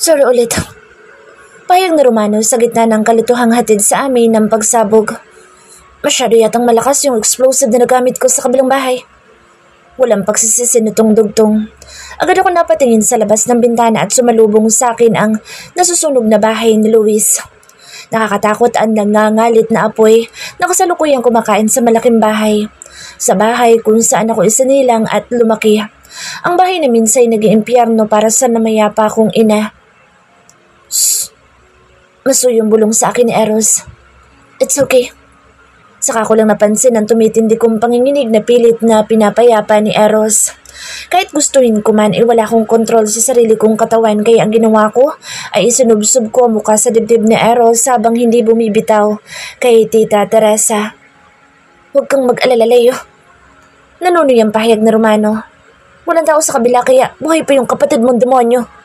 Sorry ulit. Pahayag na Romano sa gitna ng kalituhang hatid sa amin ng pagsabog. Masyado yatang malakas yung explosive na nagamit ko sa kabilang bahay. Walang pagsisisi nitong dugtong. Agad ako napatingin sa labas ng bintana at sumalubong sa akin ang nasusunog na bahay ni Luis. Nakakatakot ang nangangalit na apoy na kasalukuyang kumakain sa malaking bahay. Sa bahay kung saan ako isinilang at lumaki. Ang bahay na minsay naging impyerno para sa namayapa kong ina. Shh! Masuyong bulong sa akin ni Eros. It's okay. Saka ko lang napansin ang tumitindi kong panginginig na pilit na pinapayapa ni Eros. Kahit gustuhin ko man wala akong kontrol sa sarili kong katawan kaya ang ginawa ko ay isinubsob ko ang mukha sa dibdib ni Eros habang hindi bumibitaw kay Tita Teresa. Huwag kang mag-alala, Leo. Nanunoy ang pahayag na Romano. Walang tao sa kabila kaya buhay pa yung kapatid mong demonyo.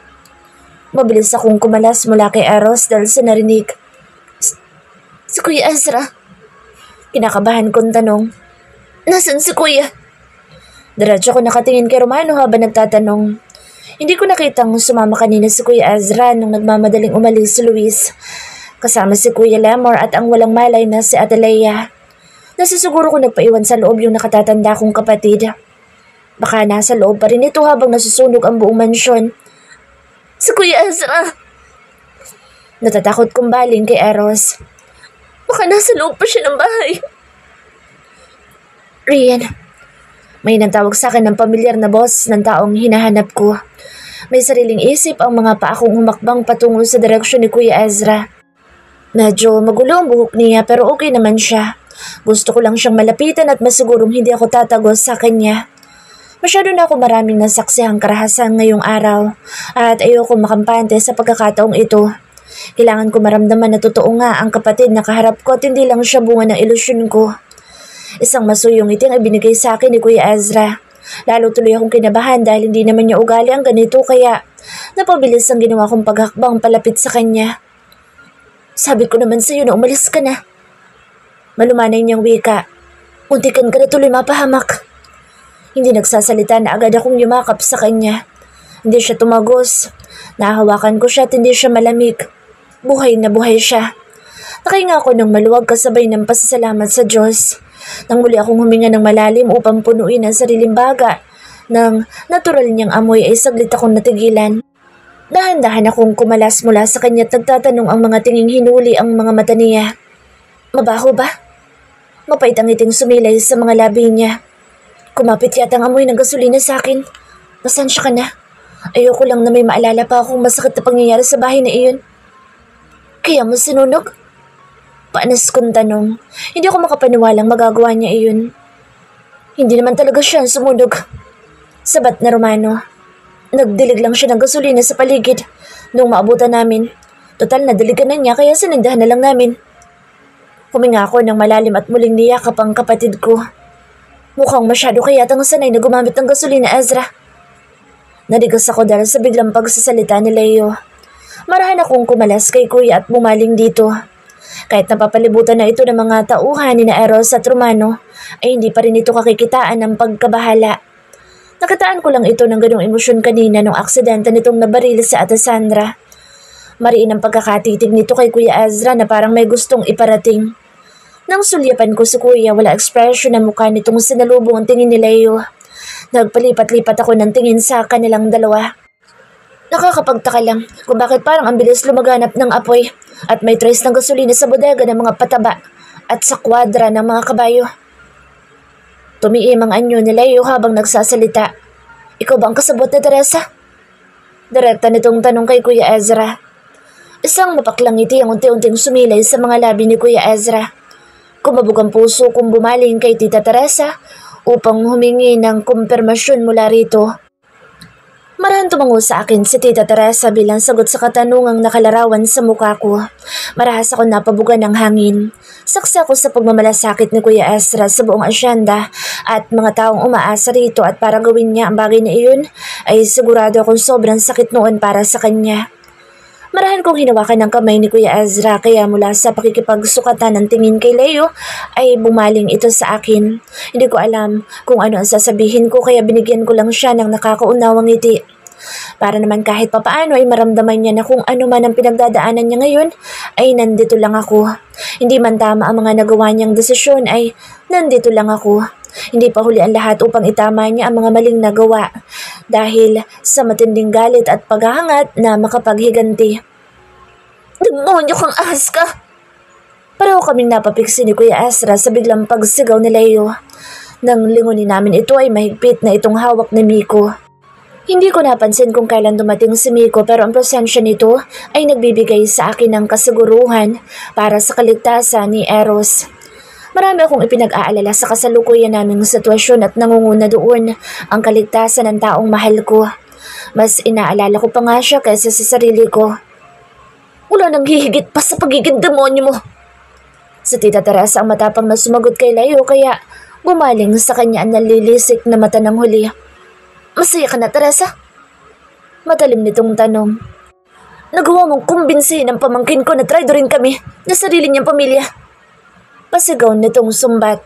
Mabilis akong kumalas mula kay Eros dahil sa narinig. Si Kuya Ezra? Kinakabahan kong tanong. Nasaan si Kuya? Diretso ko nakatingin kay Romano habang nagtatanong. Hindi ko nakitang sumama kanina si Kuya Ezra nung nagmamadaling umalis si Luis. Kasama si Kuya Lemor at ang walang malay na si Atalaya. Nasisiguro ko nagpaiwan sa loob yung nakatatanda kong kapatid. Baka nasa loob pa rin ito habang nasusunog ang buong mansyon. Si Kuya Ezra! Natatakot kong baling kay Eros. Baka nasa loob pa siya ng bahay. Rian, may nantawag sa akin ng pamilyar na boss ng taong hinahanap ko. May sariling isip ang mga paa kong humakbang patungo sa direksyon ni Kuya Ezra. Medyo magulo ang buhok niya pero okay naman siya. Gusto ko lang siyang malapitan at masigurong hindi ako tatagos sa kanya. Masyado na ako maraming nasaksihang karahasan ngayong araw at ayoko makampante sa pagkakataong ito. Kailangan ko maramdaman na totoo nga ang kapatid na kaharap ko at hindi lang siya bunga ng ilusyon ko. Isang masuyong ngiti ang ibinigay sa akin ni Kuya Ezra. Lalo tuloy akong kinabahan dahil hindi naman niya ugali ang ganito kaya napabilis ang ginawa kong paghakbang palapit sa kanya. Sabi ko naman sa iyo na umalis ka na. Malumanay niyang wika. Muntikan ka na tuloy mapahamak. Hindi nagsasalita na agad akong yumakap sa kanya. Hindi siya tumagos. Nahawakan ko siya at hindi siya malamig. Buhay na buhay siya. Nakahinga ako ng maluwag kasabay ng pasasalamat sa Diyos. Nang muli akong huminga ng malalim upang punuin ang sariling baga ng natural niyang amoy ay saglit akong natigilan. Dahan-dahan akong kumalas mula sa kanya at nagtatanong ang mga tinging hinuli ang mga mata niya. Mabaho ba? Mapait ang ngiting sumilay sa mga labi niya. Kumapit yata ang amoy ng gasolina sa akin. Pasensya ka na. Ayoko lang na may maalala pa akong masakit na pangyayari sa bahay na iyon. Kaya mo sinunog? Paanas kong tanong. Hindi ako makapaniwalang magagawa niya iyon. Hindi naman talaga siya sumunog. Sabat na Romano. Nagdilig lang siya ng gasolina sa paligid nung maabutan namin. Total na diligan na niya kaya sinigdahan na lang namin. Huminga ako ng malalim at muling niyakap ang kapatid ko. Mukhang masyado kayatang sanay na gumamit ng gasolina, Ezra. Nadigas ako dahil sa biglang pagsasalita ni Leo. Marahan akong kumalas kay Kuya at bumaling dito. Kahit napapalibutan na ito ng mga tauhan ni na Eros at Romano, ay hindi pa rin ito kakikitaan ng pagkabahala. Nakataan ko lang ito ng ganong emosyon kanina nung aksidente nitong nabaril si Ate Sandra. Mariin ang pagkakatitig nito kay Kuya Ezra na parang may gustong iparating. Nang sulyapan ko si Kuya, wala ekspresyon na mukha nitong sinalubong ang tingin ni Leo. Nagpalipat-lipat ako ng tingin sa kanilang dalawa. Nakakapagtaka lang kung bakit parang ang bilis lumaganap ng apoy at may trace ng gasolina sa bodega ng mga pataba at sa kwadra ng mga kabayo. Tumiim ang anyo ni Leo habang nagsasalita. Ikaw ba ang kasabot ni Teresa? Direkta nitong tanong kay Kuya Ezra. Isang mapaklang ngiti ang unti-unting sumilay sa mga labi ni Kuya Ezra. Kumabog ang puso kong bumaling kay Tita Teresa upang humingi ng kumpirmasyon mula rito. Marahan tumango sa akin si Tita Teresa bilang sagot sa katanungang nakalarawan sa mukha ko. Marahas ako napabugan ng hangin. Saksi ako sa pagmamalasakit ni Kuya Ezra sa buong asyenda at mga taong umaasa rito at para gawin niya ang bagay na iyon ay sigurado akong sobrang sakit noon para sa kanya. Marahan kong hinawakan ng kamay ni Kuya Ezra kaya mula sa pakikipagsukatan ng tingin kay Leo ay bumaling ito sa akin. Hindi ko alam kung ano ang sasabihin ko kaya binigyan ko lang siya ng nakakaunawang ngiti. Para naman kahit papaano ay maramdaman niya na kung ano man ang pinagdadaanan niya ngayon, ay nandito lang ako. Hindi man tama ang mga nagawa niyang desisyon ay nandito lang ako. Hindi pa huli ang lahat upang itama niya ang mga maling nagawa dahil sa matinding galit at paghahangat na makapaghiganti. Demonyo kang ahas ka! Pareho kaming napapiksi ni Kuya Ezra sa biglang pagsigaw ni Leo. Nang lingunin namin ito ay mahigpit na itong hawak ni Miko. Hindi ko napansin kung kailan dumating si Miko pero ang presensya nito ay nagbibigay sa akin ng kasiguruhan para sa kaligtasan ni Eros. Marami akong ipinag-aalala sa kasalukuyan naming sitwasyon at nangunguna doon ang kaligtasan ng taong mahal ko. Mas inaalala ko pa nga siya kaysa sa sarili ko. Wala nang hihigit pa sa pagiging demonyo mo. Si Tita Teresa ang matapang na sumagot kay Leo kaya bumaling sa kanya ang nalilisik na mata ng huli. Masaya ka na, Teresa? Matalim nitong tanong. Nagawa mong kumbinsihin ang pamangkin ko na traidorin kami na sarili niyang pamilya. Pasigaw nitong sumbat.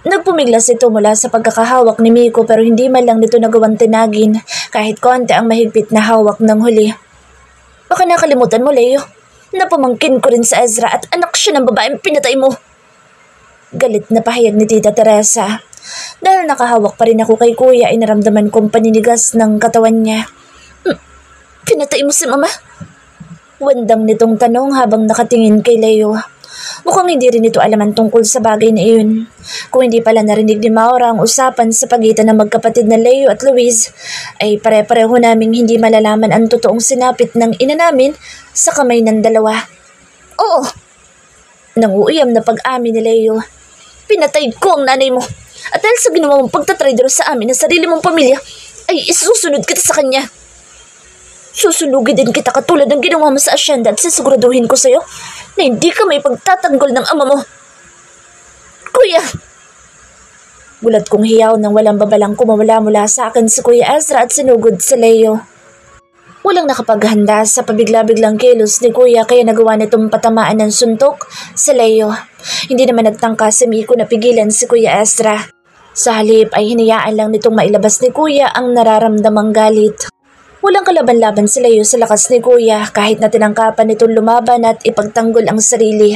Nagpumiglas ito mula sa pagkakahawak ni Miko pero hindi man lang nito nagawang tinagin kahit konti ang mahigpit na hawak ng huli. Baka nakalimutan mo, Leo, na pamangkin ko rin sa Ezra at anak siya ng babaeng pinatay mo. Galit na pahayag ni Tita Teresa. Dahil nakahawak pa rin ako kay Kuya ay naramdaman kong paninigas ng katawan niya. Pinatay mo si Mama? Wandang nitong tanong habang nakatingin kay Leo. Mukhang hindi rin ito alam ang tungkol sa bagay na iyon. Kung hindi pala narinig ni Maura ang usapan sa pagitan ng magkapatid na Leo at Luis, ay pare-pareho naming hindi malalaman ang totoong sinapit ng ina namin sa kamay ng dalawa. Oo, nanguuyam na pag-amin ni Leo. Pinatay ko ang nanay mo. At dahil sa ginawa mong pagtatraidor sa amin ng sarili mong pamilya, ay isusunod kita sa kanya. Susunugin din kita katulad ng ginawa mo sa asyenda at sisiguraduhin ko sa'yo na hindi ka may pagtatanggol ng ama mo. Kuya! Gulat kong hiyaw nang walang babalang kumawala mula sa akin si Kuya Ezra at sinugod si Leo. Walang nakapaghanda sa pabigla-biglang kilos ni Kuya kaya nagawa nitong patamaan ng suntok sa Leo. Hindi naman nagtangka si Miko na pigilan si Kuya Ezra. Sa halip ay hinayaan lang nitong mailabas ni Kuya ang nararamdamang galit. Walang kalaban-laban si Leo sa lakas ni Kuya kahit na tinangkapan nitong lumaban at ipagtanggol ang sarili.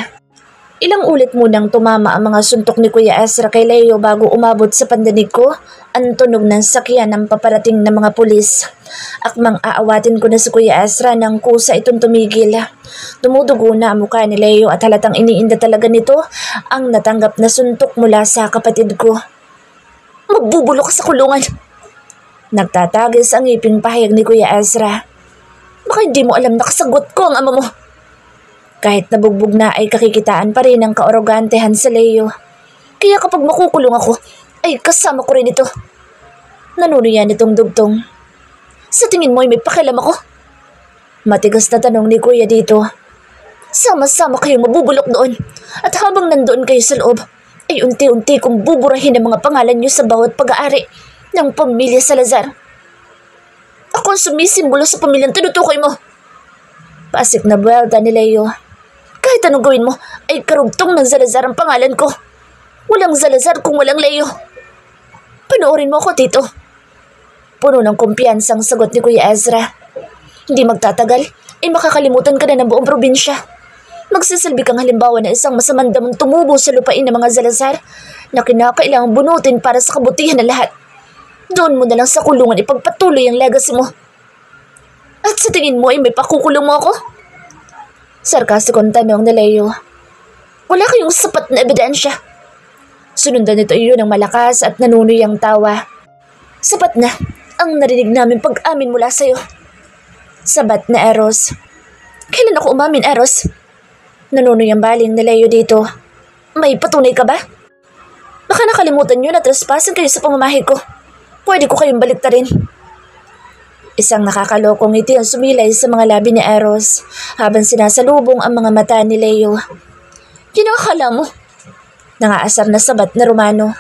Ilang ulit munang tumama ang mga suntok ni Kuya Ezra kay Leo bago umabot sa pandinig ko ang tunog ng sakyan ng paparating na mga pulis. Akmang aawatin ko na si Kuya Ezra nang kusa itong tumigil. Dumudugo na ang mukha ni Leo at halatang iniinda talaga nito ang natanggap na suntok mula sa kapatid ko. Magbubulok ka sa kulungan! Nagtatagis ang ngiping pahayag ni Kuya Ezra. Baka hindi mo alam na kasagot ko ang ama mo. Kahit nabugbog na ay kakikitaan pa rin ang kaorogantehan sa Leo. Kaya kapag makukulong ako, ay kasama ko rin ito. Nanunuyan itong dugtong. Sa tingin mo ay may pakialam ako? Matigas na tanong ni Kuya dito. Sama-sama kayong mabubulok doon. At habang nandoon kayo sa loob, ay unti-unti kong buburahin ang mga pangalan niyo sa bawat pag-aari ng pamilya Salazar. Ako ang sumisimbolo sa pamilyang tinutukoy mo. Pasik na buwelta ni Leo. Kahit anong gawin mo, ay karugtong ng Salazar ang pangalan ko. Walang Salazar kung walang Leo. Panoorin mo ako, Tito. Puno ng kumpiyansang sagot ni Kuya Ezra. Hindi magtatagal, ay makakalimutan ka na ng buong probinsya. Magsisilbi kang halimbawa na isang masamang damong tumubo sa lupain ng mga Salazar na kinakailangang bunutin para sa kabutihan ng lahat. Doon mo na lang sa kulungan ipagpatuloy ang legacy mo. At sa tingin mo ay may pakukulong mo ako? Sarkastikong tanong ni Leo. Wala kayong sapat na ebidensya. Sunundan nito iyon ng malakas at nanunuyang tawa. Sapat na ang narinig namin pag-amin mula sa'yo. Sabat na Eros. Kailan ako umamin, Eros? Nanunuyang baling ni Leo dito. May patunay ka ba? Baka nakalimutan nyo na trespasan kayo sa pamamahay ko. Pwede ko kayong baliktarin. Isang nakakalokong ngiti ang sumilay sa mga labi ni Eros habang sinasalubong ang mga mata ni Leo. Kinakala mo? Nangaasar na sabat na Romano.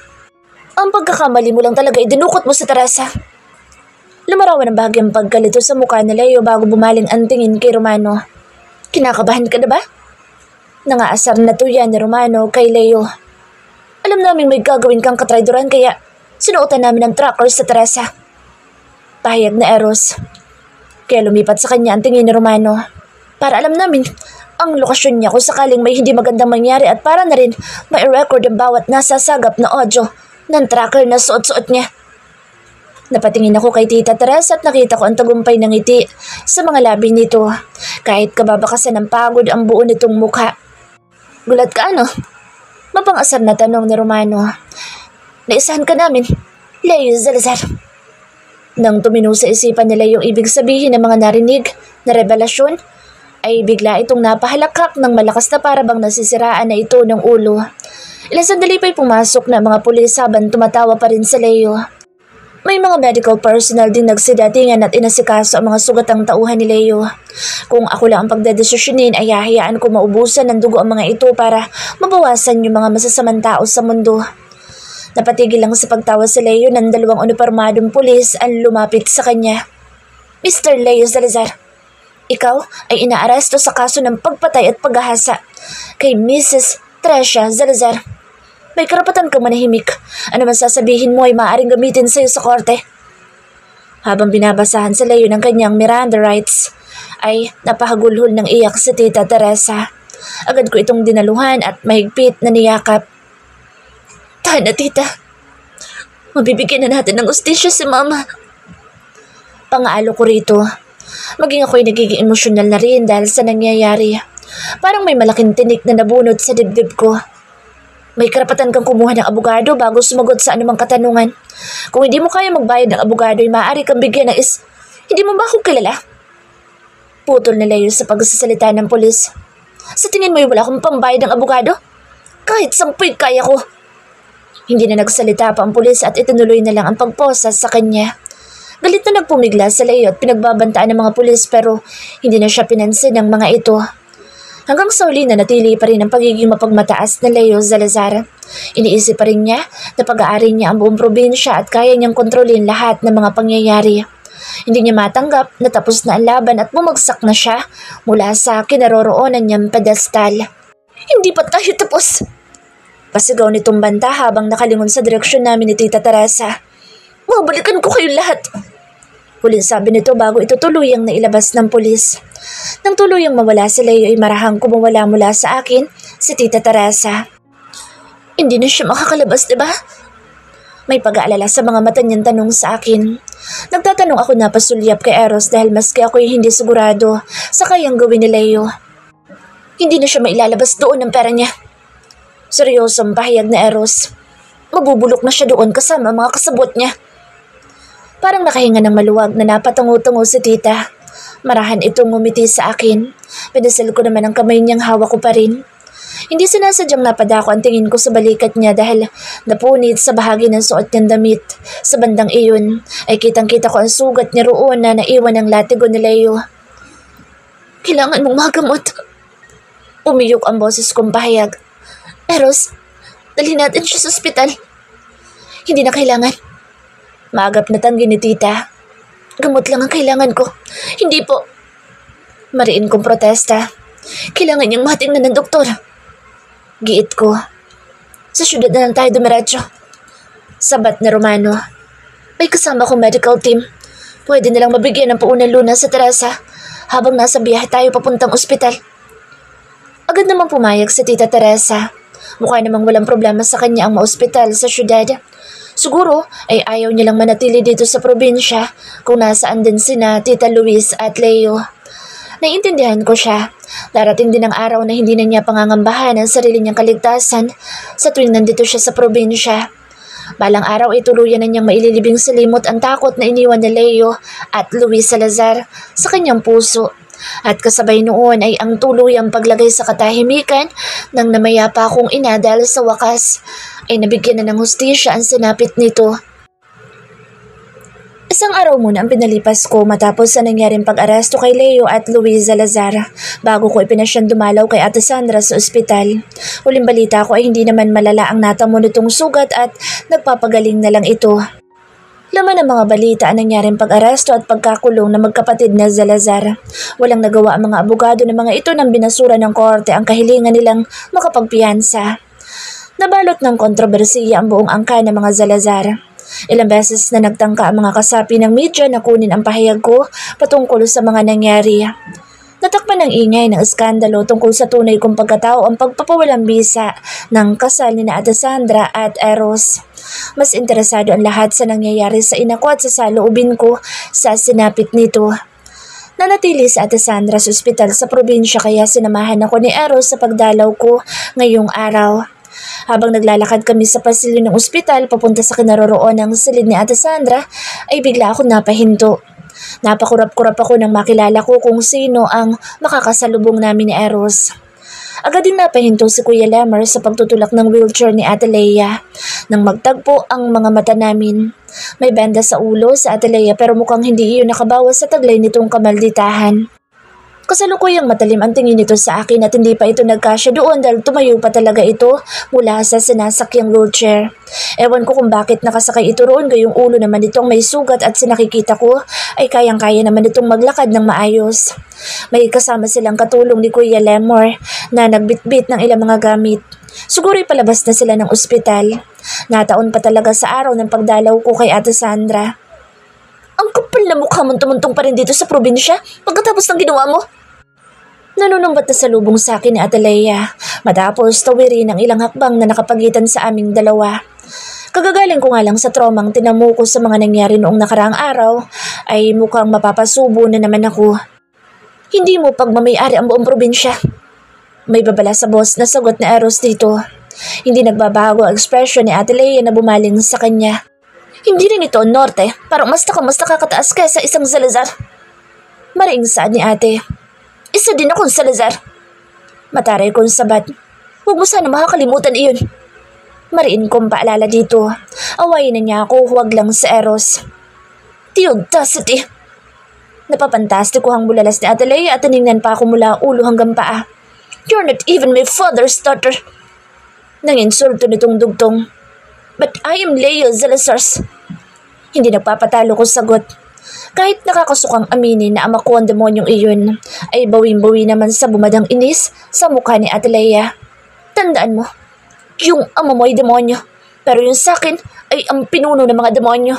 Ang pagkakamali mo lang talaga idinukot mo sa Teresa. Lumarawan ang bahagyang pagkalito sa mukha ni Leo bago bumaling ang tingin kay Romano. Kinakabahan ka na ba? Nangaasar na tuyan ni Romano kay Leo. Alam namin may gagawin kang katraidoran kaya sinuotan namin ang tracker sa Teresa. Pahayag na Eros. Kaya lumipat sa kanya ang tingin ni Romano. Para alam namin ang lokasyon niya kung sakaling may hindi magandang mangyari at para na rin may record ang bawat nasasagap na audio ng tracker na suot-suot niya. Napatingin ako kay Tita Teresa at nakita ko ang tagumpay ng ngiti sa mga labi nito. Kahit kababakasan ng pagod ang buo nitong mukha. Gulat ka ano? Mapangasar na tanong ni Romano. Naisahan ka namin, Leo Salazar. Nang tumino sa isipan nila yung ibig sabihin ng mga narinig na revelasyon, ay bigla itong napahalakhak ng malakas na parabang nasisiraan na ito ng ulo. Ilang sandali pa'y pumasok na mga pulis habang tumatawa pa rin sa Leo. May mga medical personnel ding nagsidatingan at inasikaso ang mga sugatang tauhan ni Leo. Kung ako lang ang pagdedesisyonin ay hahayaan ko maubusan ng dugo ang mga ito para mabawasan yung mga masasamang tao sa mundo. Napatigil lang sa pagtawa si Leo ng dalawang unipormadong pulis ang lumapit sa kanya. Mr. Leo Salazar, ikaw ay inaaresto sa kaso ng pagpatay at paghahasa kay Mrs. Tricia Salazar. May karapatan kang manahimik. Ano man sasabihin mo ay maaaring gamitin sa iyo sa korte. Habang binabasahan sa Leo ng kanyang Miranda rights, ay napahagulhol ng iyak si Tita Teresa. Agad ko itong dinaluhan at mahigpit na niyakap. Tahan na, Tita. Mabibigyan na natin ng ustisya si Mama. Pangaalo ko rito. Maging ako'y nagiging emosyonal na rin dahil sa nangyayari. Parang may malaking tinik na nabunot sa dibdib ko. May karapatan kang kumuha ng abogado bago sumagot sa anumang katanungan. Kung hindi mo kaya magbayad ng abogado ay maaari kang bigyan ng Hindi mo ba ako kilala? Putol na Leo sa pagsasalita ng pulis. Sa tingin mo ay wala akong pambayad ng abogado? Kahit 10 kaya ko. Hindi na nagsalita pa ang pulis at itinuloy na lang ang pagposa sa kanya. Galit na nagpumigla sa Leo at pinagbabantaan ng mga pulis pero hindi na siya pinansin ng mga ito. Hanggang sa huli na natili pa rin ang pagiging mapagmataas na Leo Salazar. Iniisip pa rin niya na pag-aari niya ang buong probinsya at kaya niyang kontrolin lahat ng mga pangyayari. Hindi niya matanggap na tapos na ang laban at bumagsak na siya mula sa kinaroroonan niyang pedestal. Hindi pa tayo tapos! Pasigaw nitong banta habang nakalingon sa direksyon namin ni Tita Teresa. Mabalikan ko kayong lahat! Huling sabi nito bago ito tuluyang nailabas ng pulis. Nang tuluyang mawala si Leo ay marahang kumawala mula sa akin si Tita Teresa. Hindi na siya makakalabas, diba? May pag-aalala sa mga mata niyang tanong sa akin. Nagtatanong ako na pasulyap kay Eros dahil maski ako'y hindi sigurado sa kayang gawin ni Leo. Hindi na siya mailalabas doon ng pera niya. Seryosong pahayag na Eros. Mabubulok na siya doon kasama mga kasabot niya. Parang nakahinga ng maluwag na napatungo-tungo si Tita. Marahan itong ngumiti sa akin. Pinasal ko naman ang kamay niyang hawak ko pa rin. Hindi sinasadyang napadako ang tingin ko sa balikat niya dahil napunit sa bahagi ng suot niyang damit. Sa bandang iyon ay kitang-kita ko ang sugat niya roon na naiwan ng latigo ni Leo. Kailangan mong magamot. Umiyok ang boses kong pahayag. Eros, dalhin natin siya sa ospital. Hindi na kailangan. Maagap na tanggi ni Tita. Gamot lang ang kailangan ko. Hindi po. Mariin kong protesta. Kailangan niyang matingnan ng doktor. Giit ko. Sa syudad na lang tayo dumiretso. Sabat na Romano. May kasama kong medical team. Pwede nilang mabigyan ng paunang lunas sa Teresa habang nasa biyahe tayo papuntang ospital. Agad namang pumayag si Tita Teresa. Mukha namang walang problema sa kanya ang maospital sa syudad. Siguro ay ayaw nilang manatili dito sa probinsya kung nasaan din sina Tita Luis at Leo. Naiintindihan ko siya. Darating din ang araw na hindi na niya pangangambahan ang sarili niyang kaligtasan sa tuwing nandito siya sa probinsya. Balang araw ay tuluyan na niyang maililibing sa limot ang takot na iniwan ni Leo at Luis Salazar sa kanyang puso. At kasabay noon ay ang tuluyang paglagay sa katahimikan ng namayapa kong ina dahil sa wakas ay nabigyan na ng hustisya ang sinapit nito. Isang araw muna ang pinalipas ko matapos sa nangyaring pag-aresto kay Leo at Luis Salazar bago ko ipinasyang dumalaw kay Ate Sandra sa ospital. Huling balita ko ay hindi naman malala ang natamo nitong sugat at nagpapagaling na lang ito. Laman ng mga balita ang nangyaring pag-aresto at pagkakulong ng magkapatid na Salazar. Walang nagawa ang mga abogado ng mga ito nang binasura ng korte ang kahilingan nilang makapagpiyansa. Nabalot ng kontrobersiya ang buong angka ng mga Salazar. Ilang beses na nagtangka ang mga kasapi ng media na kunin ang pahayag ko patungkol sa mga nangyari. Natakpan ng ingay ng iskandalo tungkol sa tunay kong pagkatao ang pagpapawalang bisa ng kasal ni na Ate Sandra at Eros. Mas interesado ang lahat sa nangyayari sa ina ko at sa saloobin ko sa sinapit nito. Nanatili si Ate Sandra sa ospital sa probinsya kaya sinamahan ako ni Eros sa pagdalaw ko ngayong araw. Habang naglalakad kami sa pasilyo ng ospital papunta sa kinaroroonan ng silid ni Ate Sandra ay bigla ako napahinto. Napakurap-kurap ako nang makilala ko kung sino ang makakasalubong namin ni Eros. Agad din napahinto si Kuya Lemmer sa pagtutulak ng wheelchair ni Ate Leia. Nang magtagpo ang mga mata namin. May benda sa ulo sa Ate Leia pero mukhang hindi iyon nakabawas sa taglay nitong kamalditahan. Kasalukuyang matalim ang tingin nito sa akin at hindi pa ito nagkasya doon dahil tumayo pa talaga ito mula sa sinasakyang wheelchair. Ewan ko kung bakit nakasakay ito roon gayong ulo naman itong may sugat at sinakikita ko ay kayang-kaya naman itong maglakad ng maayos. May kasama silang katulong ni Kuya Lemmer na nagbitbit ng ilang mga gamit. Siguro'y palabas na sila ng ospital. Nataon pa talaga sa araw ng pagdalaw ko kay Ate Sandra. Ang kapal na mukha mong tumuntong pa rin dito sa probinsya pagkatapos ng ginawa mo. Nanunumbat na salubong sa akin ni Ate Leia matapos tawirin ang ilang hakbang na nakapagitan sa aming dalawa. Kagagaling ko nga lang sa traumang tinamo ko sa mga nangyari noong nakaraang araw ay mukhang mapapasubo na naman ako. Hindi mo pagmamayari ang buong probinsya. May babala sa boss na sagot na Eros dito. Hindi nagbabago ang ekspresyon ni Ate Leia na bumaling sa kanya. Hindi rin ito norte, parang mas nakakataas kaysa isang Salazar. Mariing saan ni ate. Isa din akong Salazar. Mataray kong sabat. Huwag mo sana makakalimutan iyon. Mariin kong paalala dito. Awayin na niya ako, huwag lang sa Eros. The audacity! Napapantastikuhang bulalas ni Ate Leia at tinignan pa ako mula ulo hanggang paa. You're not even my father's daughter. Nanginsulto nitong dugtong. But I am Leo Salazar's. Hindi nagpapatalo ko sagot. Kahit nakakasukang aminin na ama ko ang demonyong iyon, ay bawing-bawi naman sa bumadang inis sa mukha ni Ate Leia. Tandaan mo, yung ama mo ay demonyo, pero yung sakin ay ang pinuno ng mga demonyo.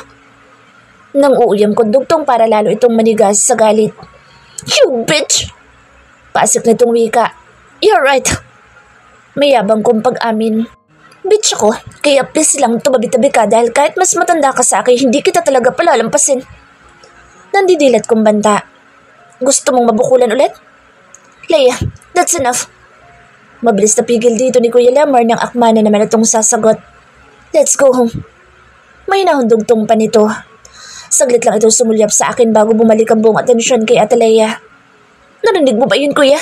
Nang uuyam ko dugtong para lalo itong manigas sa galit. You bitch! Pasik nitong wika. You're right. Mayabang kong pag-amin. Bitch ako, kaya please lang tumabi-tabi ka dahil kahit mas matanda ka sa akin, hindi kita talaga palalampasin. Nandidilat kong banta. Gusto mong mabukulan ulit? Leia, that's enough. Mabilis na pigil dito ni Kuya Lemmer nang akma na naman itong sasagot. Let's go home. May nahundugtong pa nito. Saglit lang ito sumulyap sa akin bago bumalik ang buong atensyon kay Ate Leia. Narinig mo ba yun, Kuya?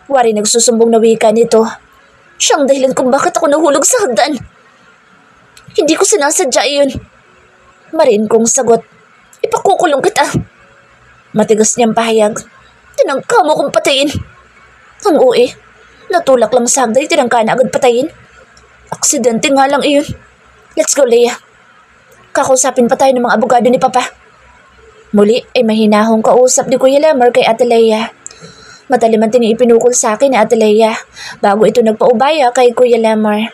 Wari nagsusumbong na wika nito. Siyang dahilan kung bakit ako nahulog sa hagdan. Hindi ko sinasadya iyon. Mariin kong sagot. Ipakukulong kita. Matigas niyang pahayag. Tinangka mo kong patayin. Ang uwi. Natulak lang sa hagday, tinangka na agad patayin. Aksidente nga lang iyon. Let's go, Leia. Kakausapin pa tayo ng mga abogado ni Papa. Muli ay mahinahong kausap ni Kuya Lemmer kay Ate Leia. Matalim ang pinukol sa akin ni Ate Leia bago ito nagpaubaya kay Kuya Lemmer.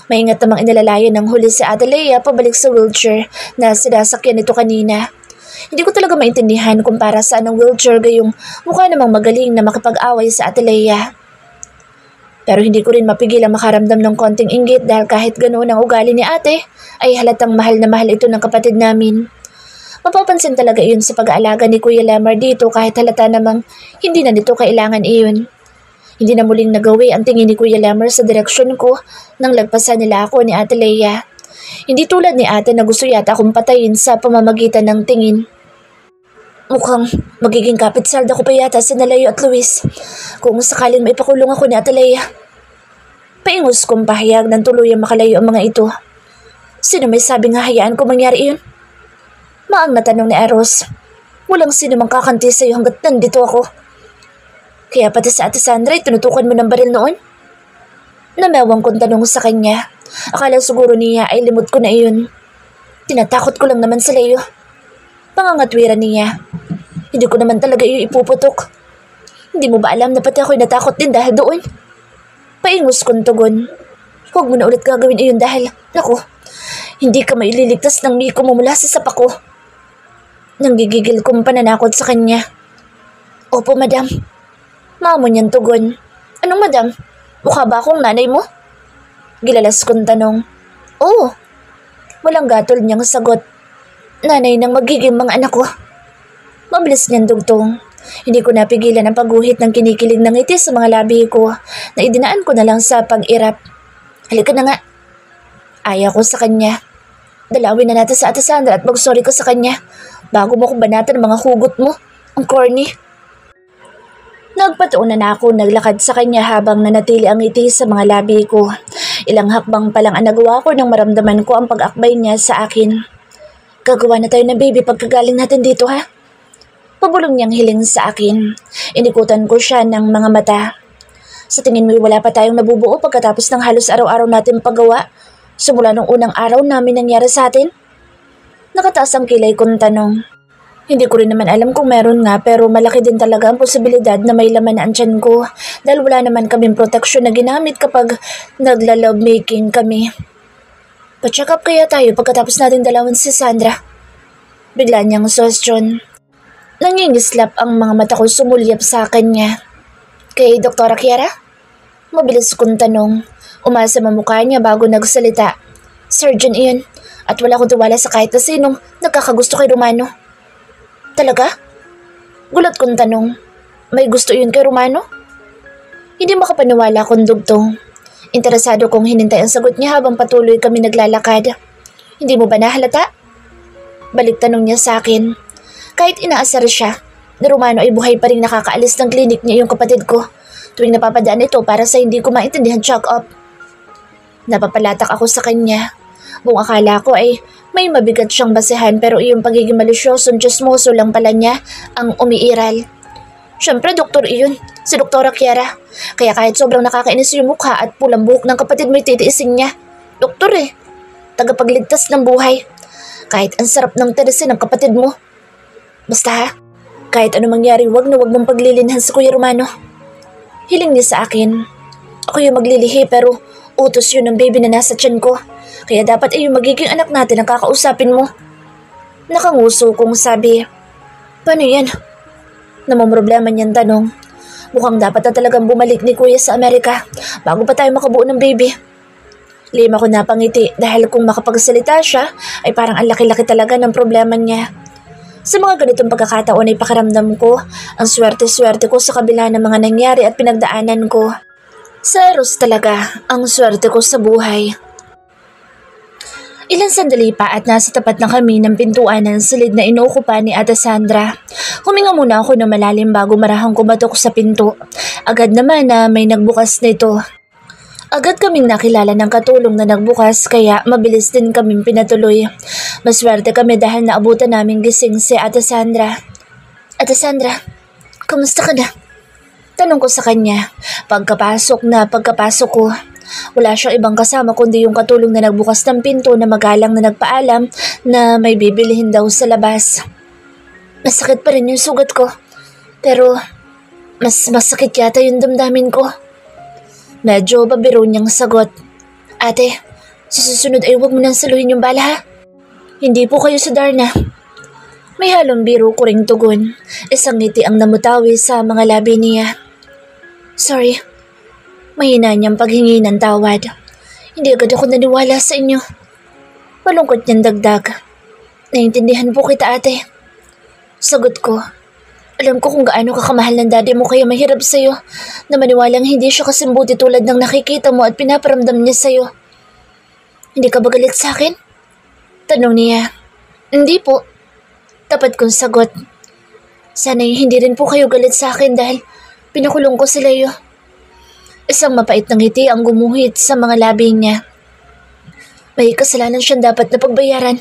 Maingat namang inalalayan ng huli si Ate Leia pabalik sa wheelchair na sinasakyan nito kanina. Hindi ko talaga maintindihan kung para saan ang wheelchair gayong mukha namang magaling na makipag-away sa Ate Leia. Pero hindi ko rin mapigil ang makaramdam ng konting inggit dahil kahit ganoon ang ugali ni ate, ay halatang mahal na mahal ito ng kapatid namin. Mapapansin talaga iyon sa pag-aalaga ni Kuya Lemmer dito kahit halata namang hindi na nito kailangan iyon. Hindi na muling nagawi ang tingin ni Kuya Lemmer sa direksyon ko nang lagpasan nila ako ni Ate Leia. Hindi tulad ni ate na gusto yata akong patayin sa pamamagitan ng tingin. Mukhang magiging kapitsalda ko pa yata si Nalayo at Luis kung sakaling maipakulong ako ni Ate Leia. Paingus kong pahayag ng tuluyang makalayo ang mga ito. Sino may sabing hahayaan ko mangyari iyon? Maang na tanong ni Eros. Walang sino mang kakanti sa'yo hanggat nandito ako. Kaya pati sa Ate Sandra ay tinutukan mo ng baril noon? Namewang kong tanong sa kanya. Akala siguro niya ay limot ko na iyon. Tinatakot ko lang naman sa Leo. Pangangatwiran niya. Hindi ko naman talaga iyo ipuputok. Hindi mo ba alam na pati ako'y natakot din dahil doon? Paingus kong tugon. Huwag mo na ulit gagawin iyon dahil, naku, Hindi ka maililigtas ng miko mo mula sa sapa ko. Nanggigigil kong pananakot sa kanya. Opo, madam. Mamo niyang tugon. Anong madam? Mukha ba akong nanay mo? Gilalas kong tanong. Oo. Walang gatol niyang sagot. Nanay ng magiging mga anak ko. Mabilis niyang dugtong. Hindi ko napigilan ang pagguhit ng kinikilig ng ngiti sa mga labi ko na idinaan ko na lang sa pag-irap. Halika na nga. Ayaw ko sa kanya. Dalawin na natin sa Ate Sandra at mag-sorry ka sa kanya bago mo kong banatan ang mga hugot mo. Ang corny. Nagpatuunan na ako naglakad sa kanya habang nanatili ang ngiti sa mga labi ko. Ilang hakbang pa lang ang nagawa ko nang maramdaman ko ang pag-akbay niya sa akin. Gagawa na tayo ng baby pagkagaling natin dito, ha? Pabulong niyang hiling sa akin. Inikutan ko siya ng mga mata. Sa tingin mo'y wala pa tayong nabubuo pagkatapos ng halos araw-araw natin paggawa? Simula nung unang araw namin nangyari sa atin? Nakataas ang kilay kong tanong. Hindi ko rin naman alam kung meron nga pero malaki din talaga ang posibilidad na may laman na ang tiyan ko dahil wala naman kaming proteksyon na ginamit kapag nagla-love making kami. Pa-check up kaya tayo pagkatapos natin dalawan si Sandra? Bigla niyang suggestion. Nangingislap ang mga mata ko sumulyap sa kanya. Kay Dr. Kiara? Mabilis kong tanong. Umasa mamukha niya bago nagsalita. Surgeon iyon at wala akong tiwala sa kahit na sinong nagkakagusto kay Romano. Talaga? Gulat kong tanong. May gusto yun kay Romano? Hindi makapaniwala kong dugtong. Interesado kong hinintay ang sagot niya habang patuloy kami naglalakad. Hindi mo ba nahalata? Balik tanong niya sa akin. Kahit inaasar siya, na Romano ay buhay pa rin nakakaalis ng klinik niya yung kapatid ko tuwing napapadaan ito para sa hindi ko maintindihan check-up. Napapalatak ako sa kanya. Buong akala ko ay may mabigat siyang basehan pero iyong pagiging malisyosong chismoso lang pala niya ang umiiral. Siyempre, doktor iyon, si Doktora Kiara. Kaya kahit sobrang nakakainis yung mukha at pulang buhok ng kapatid mo'y titiisin niya. Doktor tagapagligtas ng buhay. Kahit ang sarap ng tirisin ng kapatid mo. Basta ha, kahit ano mangyari, wag na wag mong paglilinhan sa Kuya Romano. Hiling niya sa akin. Ako yung maglilihi pero utos yun ng baby na nasa tiyan ko. Kaya dapat ay yung magiging anak natin ang kakausapin mo. Nakanguso kong sabi. Paano yan? Namamroblema niyang tanong. Mukhang dapat na talagang bumalik ni Kuya sa Amerika bago pa tayo makabuo ng baby. Lima ko napangiti dahil kung makapagsalita siya ay parang ang laki-laki talaga ng problema niya. Sa mga ganitong pagkakataon ay pakiramdam ko ang swerte-swerte ko sa kabila ng mga nangyari at pinagdaanan ko. Sa Eros talaga ang swerte ko sa buhay. Ilang sandali pa at nasa tapat na kami ng pintuan ng silid na inuukupa ni Ate Sandra. Huminga muna ako na malalim bago marahang kumatok sa pinto. Agad naman na may nagbukas nito. Agad kaming nakilala ng katulong na nagbukas kaya mabilis din kaming pinatuloy. Maswerte kami dahil naabutan naming gising si Ate Sandra. Ate Sandra, kamusta ka na? Tanong ko sa kanya. Pagkapasok ko, wala siyang ibang kasama kundi yung katulong na nagbukas ng pinto na magalang na nagpaalam na may bibilihin daw sa labas. Masakit pa rin yung sugat ko. Pero mas masakit yata yung damdamin ko. Medyo babiro niyang sagot. Ate, sa susunod ay huwag mo nang saluhin yung bala ha. Hindi po kayo sa Darna. May halong biro ko ring tugon. Isang ngiti ang namutawi sa mga labi niya. Sorry. Mahina niyang paghingi ng tawad. Hindi agad ako naniwala sa inyo. Malungkot niyang dagdag. Naiintindihan po kita ate. Sagot ko. Alam ko kung gaano kakamahal ng daddy mo kaya mahirap sa'yo na maniwalang hindi siya kasimbuti tulad ng nakikita mo at pinaparamdam niya sa'yo. Hindi ka ba galit sa akin? Tanong niya. Hindi po. Tapat kong sagot. Sana'y hindi rin po kayo galit sa akin dahil pinakulong ko si Leo. Isang mapait na ngiti ang gumuhit sa mga labi niya. May kasalanan siyang dapat na pagbayaran.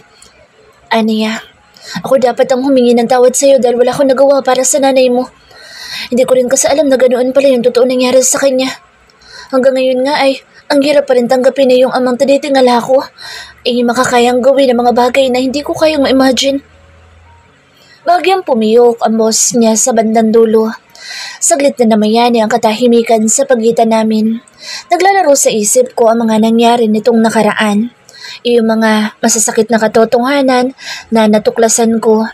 Aniya. Ako dapat ang humingi ng tawad sa'yo dahil wala akong nagawa para sa nanay mo. Hindi ko rin kasi alam na ganoon pala yung totoo nangyari sa kanya. Hanggang ngayon nga ay ang hirap pa rin tanggapin na yung amang tinitingala ko ay makakayang gawin ng mga bagay na hindi ko kayang ma-imagine. Bahagyang pumiyok ang boss niya sa bandang dulo. Saglit na namayani ang katahimikan sa pagitan namin. Naglalaro sa isip ko ang mga nangyari nitong nakaraan. Yung mga masasakit na katotohanan na natuklasan ko.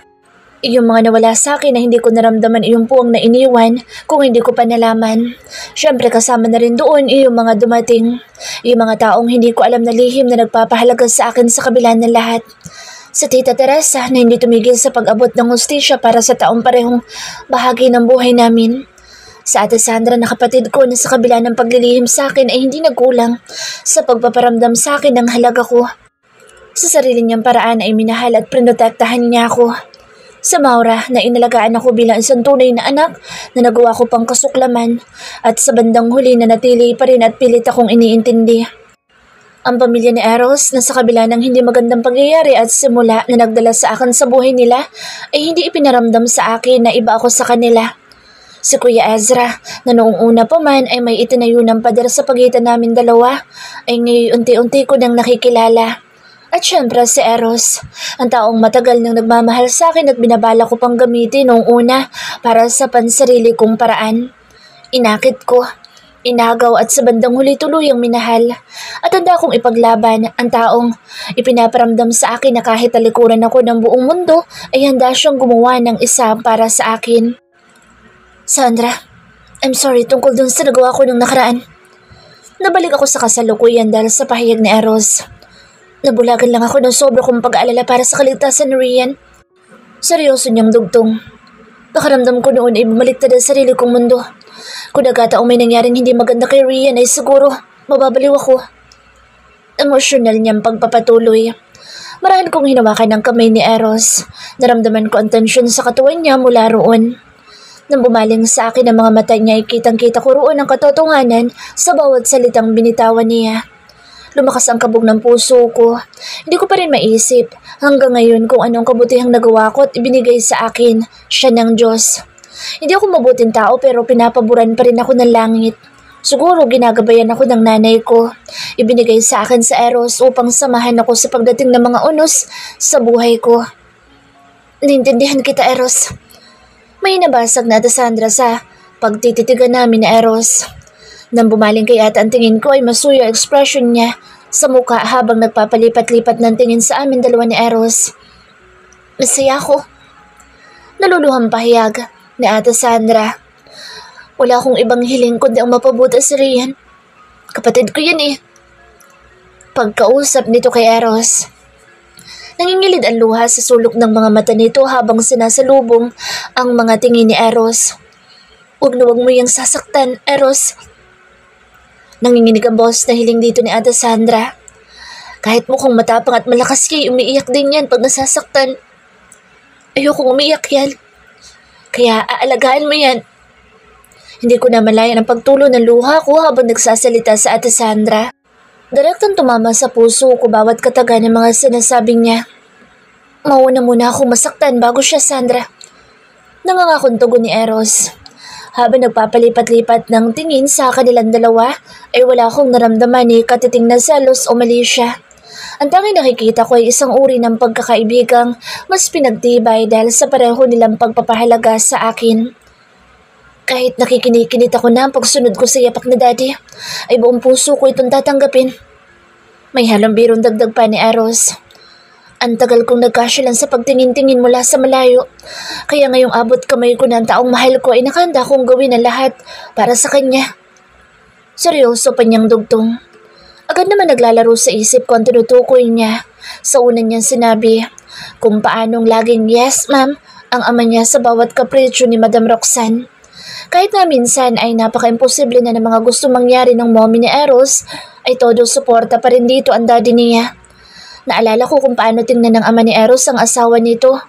Yung mga nawala sa akin na hindi ko naramdaman yung puwang na iniwan kung hindi ko pa nalaman. Siyempre kasama na rin doon yung mga dumating. Yung mga taong hindi ko alam na lihim na nagpapahalaga sa akin sa kabila ng lahat. Sa Tita Teresa na hindi tumigil sa pag-abot ng hustisya para sa taong parehong bahagi ng buhay namin. Sa Ate Sandra na kapatid ko na sa kabila ng paglilihim sa akin ay hindi nagkulang sa pagpaparamdam sa akin ng halaga ko. Sa sarili niyang paraan ay minahal at prinotektahan niya ako. Sa Maura na inalagaan ako bilang isang tunay na anak na nagawa ko pang kasuklaman at sa bandang huli na natili pa rin at pilit akong iniintindi. Ang pamilya ni Eros na sa kabila ng hindi magandang pangyayari at simula na nagdala sa akin sa buhay nila ay hindi ipinaramdam sa akin na iba ako sa kanila. Si Kuya Ezra na noong una pa man ay may itinayo ng pader sa pagitan namin dalawa ay ngayon unti-unti ko nang nakikilala. At syempre si Eros, ang taong matagal nang nagmamahal sa akin at binabala ko pang gamitin noong una para sa pansarili kong paraan. Inakit ko, inagaw at sa bandang huli tuluyang minahal. At handa kong ipaglaban ang taong ipinaparamdam sa akin na kahit talikuran ako ng buong mundo ay handa siyang gumawa ng isa para sa akin. Sandra, I'm sorry tungkol dun sa nagawa ko nung nakaraan. Nabalik ako sa kasalukuyan dahil sa pahayag ni Eros. Nabulagan lang ako ng sobra kong pag-aalala para sa kaligtasan ni Rian. Seryoso niyang dugtong. Nakaramdam ko noon ay bumaliktad ang sarili kong mundo. Kung nagkataong may nangyaring hindi maganda kay Rian ay siguro mababaliw ako. Emosyonal niyang pagpapatuloy. Marahan kong hinawakan ng kamay ni Eros. Naramdaman ko ang tensyon sa katawan niya mula roon. Nang bumaling sa akin ang mga mata niya ay kitang-kita ko roon ang katotohanan sa bawat salitang binitawan niya. Lumakas ang kabog ng puso ko. Hindi ko pa rin maisip hanggang ngayon kung anong kabutihang nagawa ko at ibinigay sa akin siya ng Diyos. Hindi ako mabuting tao pero pinapaboran pa rin ako ng langit. Siguro ginagabayan ako ng nanay ko. Ibinigay sa akin sa Eros upang samahan ako sa pagdating ng mga unos sa buhay ko. Naintindihan kita, Eros. May nabasag na Sandra sa pagtititigan namin ni Eros. Nang bumaling kay ata ang tingin ko ay masuyo expression niya sa mukha habang nagpapalipat-lipat ng tingin sa amin dalawa ni Eros. Masaya ako. Naluluhang pahayag ni Ate Sandra. Wala akong ibang hiling kundi ang mapabuti si Rian. Kapatid ko yan eh. Pagkausap nito kay Eros. Nangingilid ang luha sa sulok ng mga mata nito habang sinasalubong ang mga tingin ni Eros. Huwag na huwag mo yung sasaktan, Eros. Nanginginig ang boss na hiling dito ni Ate Sandra. Kahit mukhang matapang at malakas kayo, umiiyak din yan pag nasasaktan. Ayokong umiiyak yan. Kaya aalagaan mo yan. Hindi ko na malayan ang pagtulo ng luha ko habang nagsasalita sa Ate Sandra. Direktang tumama sa puso ko bawat kataga ng mga sinasabing niya. Mauna muna akong masaktan bago siya, Sandra. Nangangakong tugon ni Eros. Habang nagpapalipat-lipat ng tingin sa kanilang dalawa, ay wala akong naramdaman ni katiting na selos o mali siya. Ang tanging nakikita ko ay isang uri ng pagkakaibigang mas pinagtibay dahil sa pareho nilang pagpapahalaga sa akin. Kahit nakikinikinit ako na ang pagsunod ko sa yapak na daddy, ay buong puso ko itong tatanggapin. May halong birong dagdag pa ni Eros. Ang tagal kong nagkasyalan sa pagtingin-tingin mula sa malayo. Kaya ngayong abot kamay ko na ang taong mahal ko ay nakahanda kong gawin ang lahat para sa kanya. Seryoso pa niyang dugtong. Agad naman naglalaro sa isip ko ang tinutukoy niya. Sa una niyang sinabi kung paanong laging yes ma'am ang ama niya sa bawat kapritsyo ni Madam Roxanne. Kahit na minsan ay napaka-imposible na ng mga gusto mangyari ng mommy ni Eros, ay todo suporta pa rin dito ang daddy niya. Naalala ko kung paano tingnan ng ama ni Eros ang asawa nito.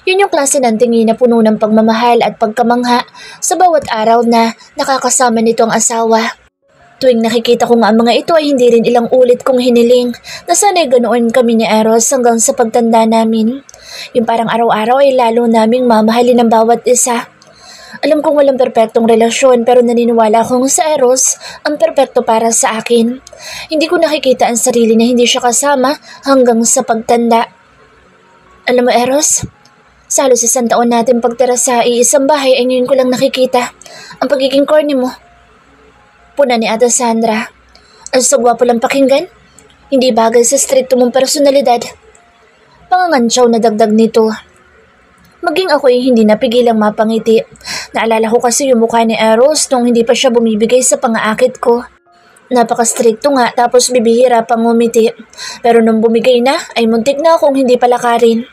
Yun yung klase ng tingin na puno ng pagmamahal at pagkamangha sa bawat araw na nakakasama nito ang asawa. Tuwing nakikita ko nga ang mga ito ay hindi rin ilang ulit kong hiniling na sana'y ganoon kami ni Eros hanggang sa pagtanda namin. Yung parang araw-araw ay lalo naming mamahalin ang bawat isa. Alam kong walang perpektong relasyon pero naniniwala akong sa Eros ang perpekto para sa akin. Hindi ko nakikita ang sarili na hindi siya kasama hanggang sa pagtanda. Alam mo Eros, sa halos isang taon natin pagtira sa iisang bahay ay ngayon ko lang nakikita ang pagiging corny mo. Puna ni Ate Sandra. Ang sagwapo lang pakinggan. Hindi bagay sa strikto mong personalidad. Pangangantsaw na dagdag nito. Maging ako ay hindi napigilang mapangiti. Naalala ko kasi yung mukha ni Eros nung hindi pa siya bumibigay sa pangaakit ko. Napaka-strikto nga tapos bibihira pang ngumiti. Pero nung bumigay na ay muntik na akong hindi palakarin.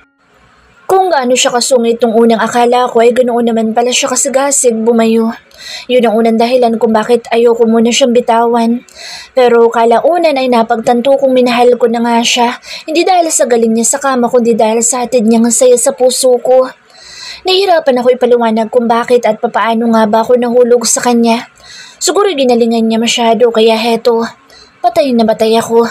Kung gaano siya kasungit nung unang akala ko ay ganoon naman pala siya kasigasig bumayo. Yun ang unang dahilan kung bakit ayoko muna siyang bitawan. Pero kalaunan ay napagtanto kong minahal ko na nga siya. Hindi dahil sa galing niya sa kama kundi dahil sa hatid niyang saya sa puso ko. Nahihirapan ako ipaliwanag kung bakit at papaano nga ba ako nahulog sa kanya. Siguro ginalingan niya masyado kaya heto, batay na batay ako.